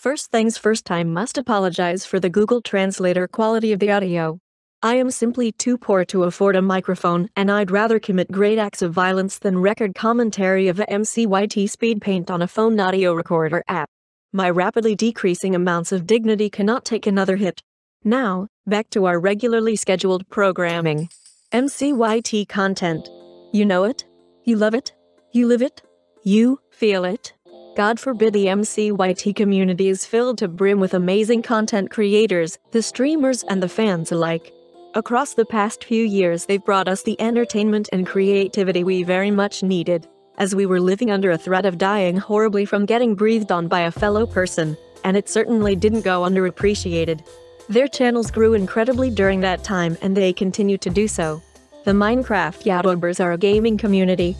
First things first, I must apologize for the Google Translator quality of the audio. I am simply too poor to afford a microphone, and I'd rather commit great acts of violence than record commentary of a MCYTS Speedpaint on a phone audio recorder app. My rapidly decreasing amounts of dignity cannot take another hit. Now, back to our regularly scheduled programming. MCYT content. You know it? You love it? You live it? You feel it? God forbid the MCYT community is filled to brim with amazing content creators, the streamers and the fans alike. Across the past few years, they've brought us the entertainment and creativity we very much needed, as we were living under a threat of dying horribly from getting breathed on by a fellow person, and it certainly didn't go underappreciated. Their channels grew incredibly during that time, and they continue to do so. The Minecraft YouTubers are a gaming community.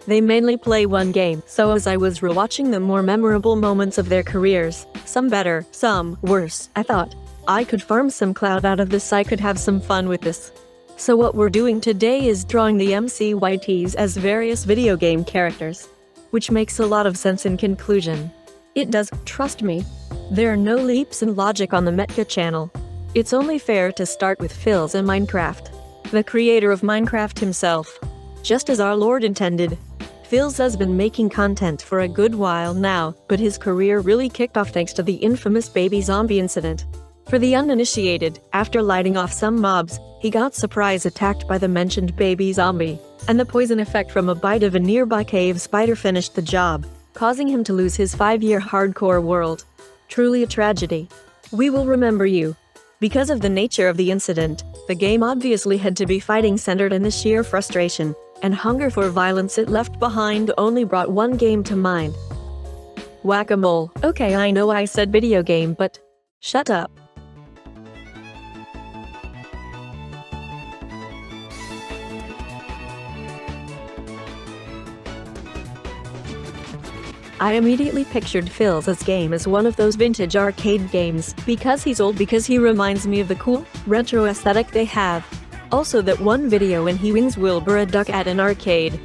They mainly play one game, so as I was rewatching the more memorable moments of their careers, some better, some worse, I thought, I could farm some clout out of this, I could have some fun with this. So what we're doing today is drawing the MCYTs as various video game characters. Which makes a lot of sense in conclusion. It does, trust me. There are no leaps in logic on the Metka channel. It's only fair to start with Phil's in Minecraft, the creator of Minecraft himself. Just as our Lord intended. Phil's has been making content for a good while now, but his career really kicked off thanks to the infamous baby zombie incident. For the uninitiated, after lighting off some mobs, he got surprise attacked by the mentioned baby zombie, and the poison effect from a bite of a nearby cave spider finished the job, causing him to lose his 5-year hardcore world. Truly a tragedy. We will remember you. Because of the nature of the incident, the game obviously had to be fighting centered, and the sheer frustration and hunger for violence it left behind only brought one game to mind. Whack-a-mole. Okay, I know I said video game, but shut up. I immediately pictured Phil's game as one of those vintage arcade games, because he's old, because he reminds me of the cool, retro aesthetic they have. Also that one video when he wings Wilbur a duck at an arcade.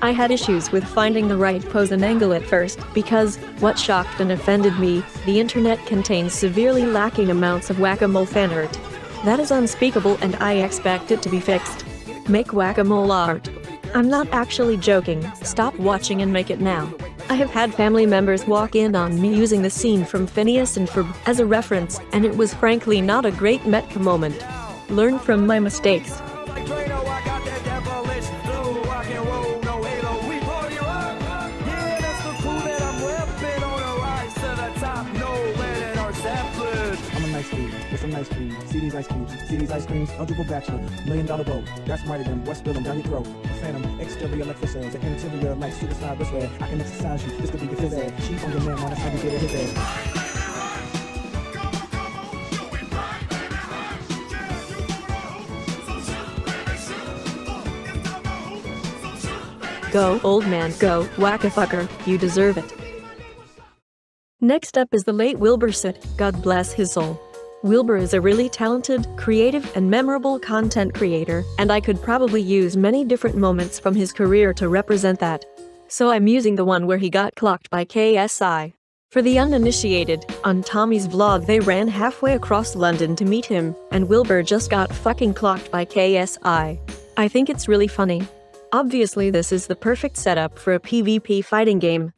I had issues with finding the right pose and angle at first, because, what shocked and offended me, the internet contains severely lacking amounts of whack-a-mole fan art. That is unspeakable, and I expect it to be fixed. Make whack-a-mole art. I'm not actually joking, stop watching and make it now. I have had family members walk in on me using the scene from Phineas and Ferb as a reference, and it was frankly not a great Metka moment. Learn from my mistakes. It's some nice cream. See these ice cubes. See these ice creams. Eligible bachelor. $1 million boat. That's smarter than West Bill down your throat. A phantom. Exterior like fish eggs. An interior like suicide wristwear. I can exercise you. This could be your phys ed. She's on your man. That's how you get his head. Go, old man, go, whack-a-fucker, you deserve it. Next up is the late Wilbur Soot, God bless his soul. Wilbur is a really talented, creative, and memorable content creator, and I could probably use many different moments from his career to represent that. So I'm using the one where he got clocked by KSI. For the uninitiated, on Tommy's vlog they ran halfway across London to meet him, and Wilbur just got fucking clocked by KSI. I think it's really funny. Obviously this is the perfect setup for a PvP fighting game.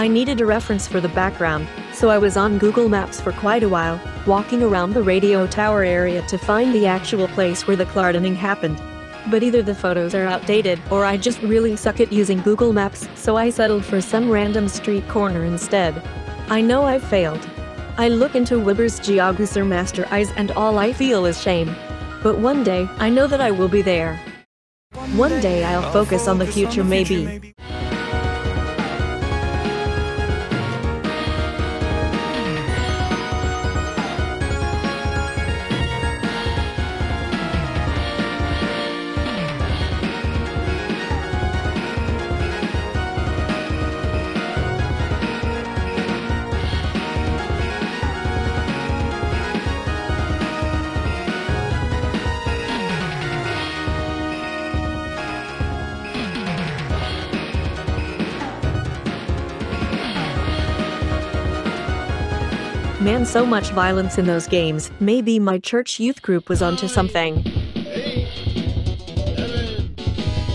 I needed a reference for the background, so I was on Google Maps for quite a while, walking around the radio tower area to find the actual place where the clardening happened. But either the photos are outdated or I just really suck at using Google Maps, so I settled for some random street corner instead. I know I've failed. I look into Weber's Geogussr Master Eyes and all I feel is shame. But one day, I know that I will be there. One day I'll focus on the future maybe. Man, so much violence in those games. Maybe my church youth group was onto something. 8, 7,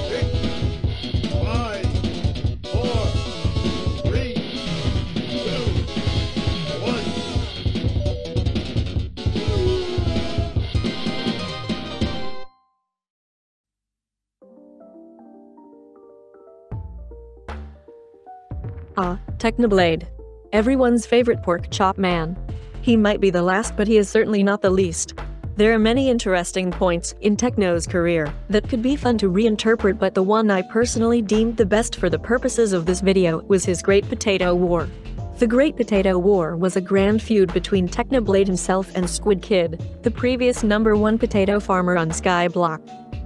6, 5, 4, 3, 2, 1. Technoblade. Everyone's favorite pork chop man. He might be the last, but he is certainly not the least. There are many interesting points in Techno's career that could be fun to reinterpret, but the one I personally deemed the best for the purposes of this video was his Great Potato War. The Great Potato War was a grand feud between Technoblade himself and Squid Kid, the previous #1 potato farmer on Skyblock.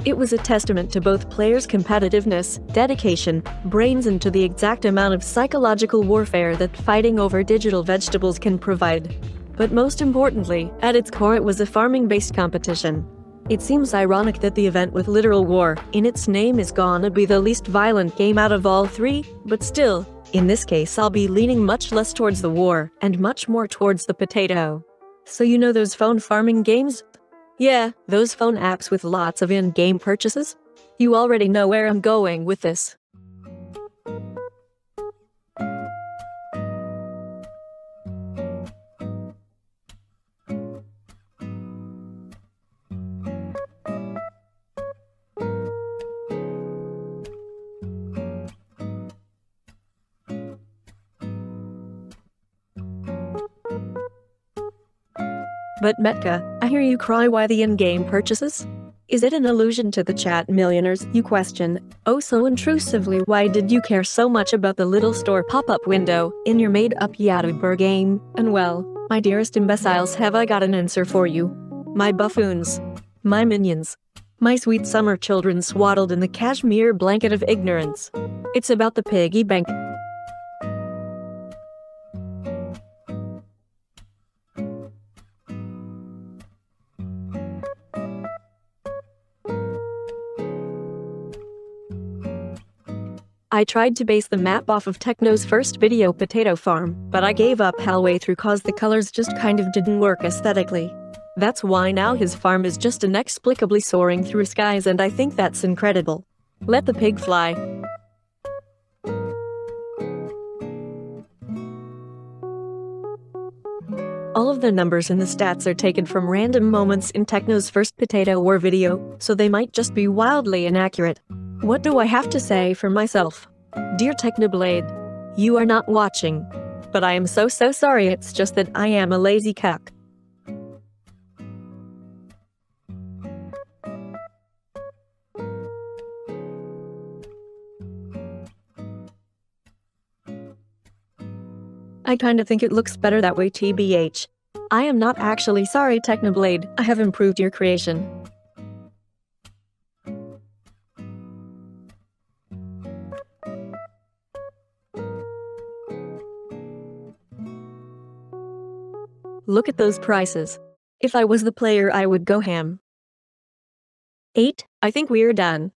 It was a testament to both players' competitiveness, dedication, brains, and to the exact amount of psychological warfare that fighting over digital vegetables can provide. But most importantly, at its core it was a farming-based competition. It seems ironic that the event with literal war in its name is gonna be the least violent game out of all three, but still, in this case I'll be leaning much less towards the war and much more towards the potato. So you know those phone farming games? Yeah, those phone apps with lots of in-game purchases? You already know where I'm going with this. But Metka, I hear you cry, why the in-game purchases? Is it an allusion to the chat millionaires, you question, oh so intrusively? Why did you care so much about the little store pop-up window in your made-up Yatuber game? And well, my dearest imbeciles, have I got an answer for you. My buffoons. My minions. My sweet summer children swaddled in the cashmere blanket of ignorance. It's about the piggy bank. I tried to base the map off of Techno's first video, Potato Farm, but I gave up halfway through cause the colors just kind of didn't work aesthetically. That's why now his farm is just inexplicably soaring through skies, and I think that's incredible. Let the pig fly. All of the numbers and the stats are taken from random moments in Techno's first Potato War video, so they might just be wildly inaccurate. What do I have to say for myself? Dear Technoblade, you are not watching. But I am so sorry, it's just that I am a lazy cuck. I kinda think it looks better that way, TBH. I am not actually sorry, Technoblade, I have improved your creation. Look at those prices. If I was the player I would go ham. 8, I think we're done.